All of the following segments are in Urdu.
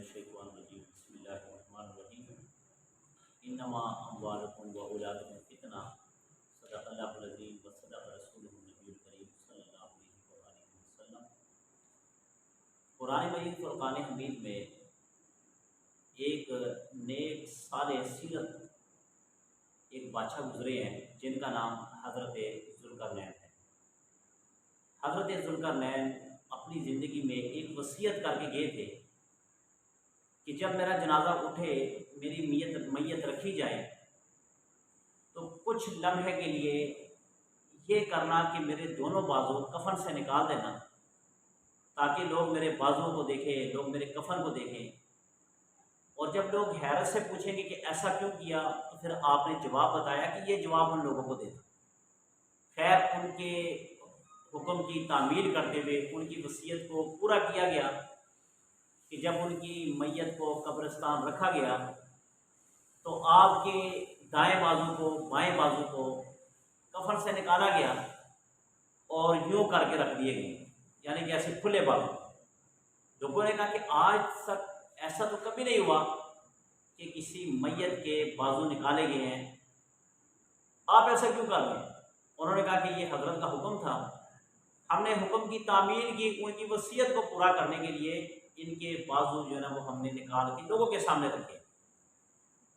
الشیطان الرجیم بسم اللہ الرحمن الرحیم انما اموالکم و اولادکم فتنہ صدق اللہ العظیم و صدق رسولہ النبی الکریم صلی اللہ علیہ وآلہ وسلم۔ قرآن مجید فرقان حمید میں ایک نیک صالح سیرت ایک بادشاہ گزرے ہیں جن کا نام حضرت ذوالقرنین ہے۔ حضرت ذوالقرنین اپنی زندگی میں ایک وصیت کر کے گئے تھے کہ جب میرا جنازہ اٹھے، میری میت رکھی جائے تو کچھ لمحے کے لیے یہ کرنا کہ میرے دونوں بازو کفن سے نکال دینا تاکہ لوگ میرے بازوؤں کو دیکھیں، لوگ میرے کفن کو دیکھیں، اور جب لوگ حیرت سے پوچھیں گے کہ ایسا کیوں کیا تو پھر آپ نے جواب بتایا کہ یہ جواب ان لوگوں کو دیتا۔ خیر، ان کے حکم کی تعمیل کرتے ہوئے ان کی وصیت کو پورا کیا گیا کہ جب ان کی میت کو قبرستان رکھا گیا تو آپ کے دائیں بازو کو بائیں بازو کو کفن سے نکالا گیا اور یوں کر کے رکھ دیے گئے، یعنی کہ ایسے کھلے بازو۔ لوگوں نے کہا کہ آج تک ایسا تو کبھی نہیں ہوا کہ کسی میت کے بازو نکالے گئے ہیں، آپ ایسا کیوں کر رہے ہیں؟ انہوں نے کہا کہ یہ حضرت کا حکم تھا، ہم نے حکم کی تعمیل کی، ان کی وصیت کو پورا کرنے کے لیے ان کے بازو جو ہے نا وہ ہم نے نکال کے لوگوں کے سامنے رکھے۔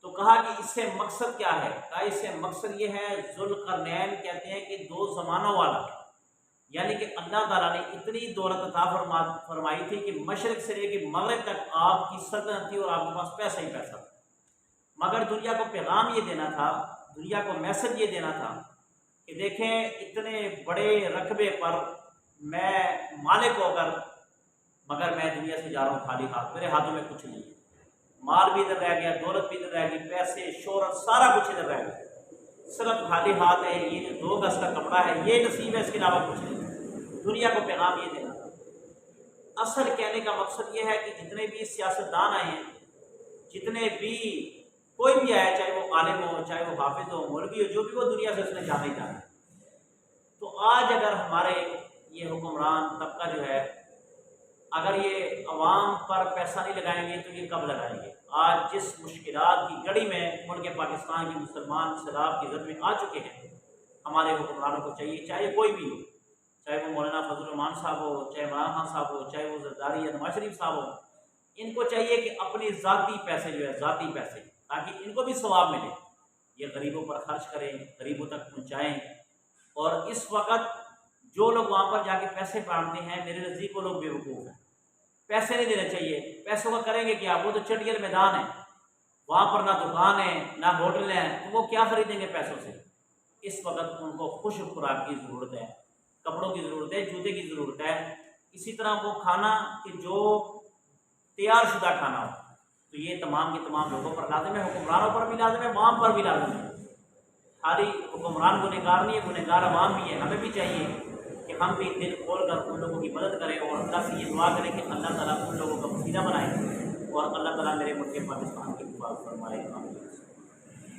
تو کہا کہ اس سے مقصد کیا ہے؟ کہا اس سے مقصد یہ ہے، ذوالقرنین کہتے ہیں کہ دو زمانوں والا، یعنی کہ اللہ تعالیٰ نے اتنی دولت عطا فرمائی تھی کہ مشرق سے لے کے مغرب تک آپ کی سلطنت تھی اور آپ کے پاس پیسہ ہی پیسہ تھا، مگر دنیا کو پیغام یہ دینا تھا، دنیا کو میسج یہ دینا تھا کہ دیکھیں اتنے بڑے رقبے پر میں مالک ہو کر، مگر میں دنیا سے جا رہا ہوں خالی ہاتھ، میرے ہاتھوں میں کچھ نہیں ہے، مال بھی ادھر رہ گیا، دولت بھی ادھر رہ گئی، پیسے شہرت سارا کچھ ادھر رہ گیا، صرف خالی ہاتھ ہے، یہ جو 2 گز کا کپڑا ہے یہ نصیب ہے، اس کے علاوہ کچھ نہیں۔ دنیا کو پیغام یہ دینا تھا۔ اصل کہنے کا مقصد یہ ہے کہ جتنے بھی سیاستدان آئے ہیں، جتنے بھی کوئی بھی آیا، چاہے وہ عالم ہو، چاہے وہ حافظ ہو، مولوی ہو، جو بھی، وہ دنیا سے اس نے جانا ہی جانا ہے۔ تو آج اگر ہمارے یہ حکمران طبقہ جو ہے، اگر یہ عوام پر پیسہ نہیں لگائیں گے تو یہ کب لگائیں گے؟ آج جس مشکلات کی گڑی میں ملک پاکستان کے مسلمان سیلاب کی زد میں آ چکے ہیں، ہمارے حکمرانوں کو چاہیے، چاہے کوئی بھی ہو، چاہے وہ مولانا فضل الرحمان صاحب ہو، چاہے عمران خان صاحب ہو، چاہے وہ زرداری یا نواز شریف صاحب ہو، ان کو چاہیے کہ اپنی ذاتی پیسے جو ہے، ذاتی پیسے، تاکہ ان کو بھی ثواب ملے، یہ غریبوں پر خرچ کریں، غریبوں تک پہنچائیں۔ اور اس وقت جو لوگ وہاں پر جا کے پیسے بانٹتے ہیں، میرے نزدیک وہ لوگ بیوقوف ہیں، پیسے نہیں دینے چاہیے۔ پیسوں کا کریں گے کیا؟ وہ تو چٹیل میدان ہے، وہاں پر نہ دکان ہے نہ ہوٹل ہیں، تو وہ کیا خریدیں گے پیسوں سے؟ اس وقت ان کو خشک خوراک کی ضرورت ہے، کپڑوں کی ضرورت ہے، جوتے کی ضرورت ہے، اسی طرح وہ کھانا کہ جو تیار شدہ کھانا ہو۔ تو یہ تمام کے تمام لوگوں پر لازم ہے، حکمرانوں پر بھی لازم ہے، عوام پر بھی لازم ہے۔ خالی حکمران گنہگار نہیں ہے، گنہگار عوام بھی ہے۔ ہمیں بھی چاہیے کہ ہم بھی دل کھول کر ان لوگوں کی مدد کریں اور اللہ سے یہ دعا کریں کہ اللہ تعالیٰ ان لوگوں کا وسیلہ بنائے اور اللہ تعالیٰ میرے ملک پاکستان کی حفاظت فرمائے۔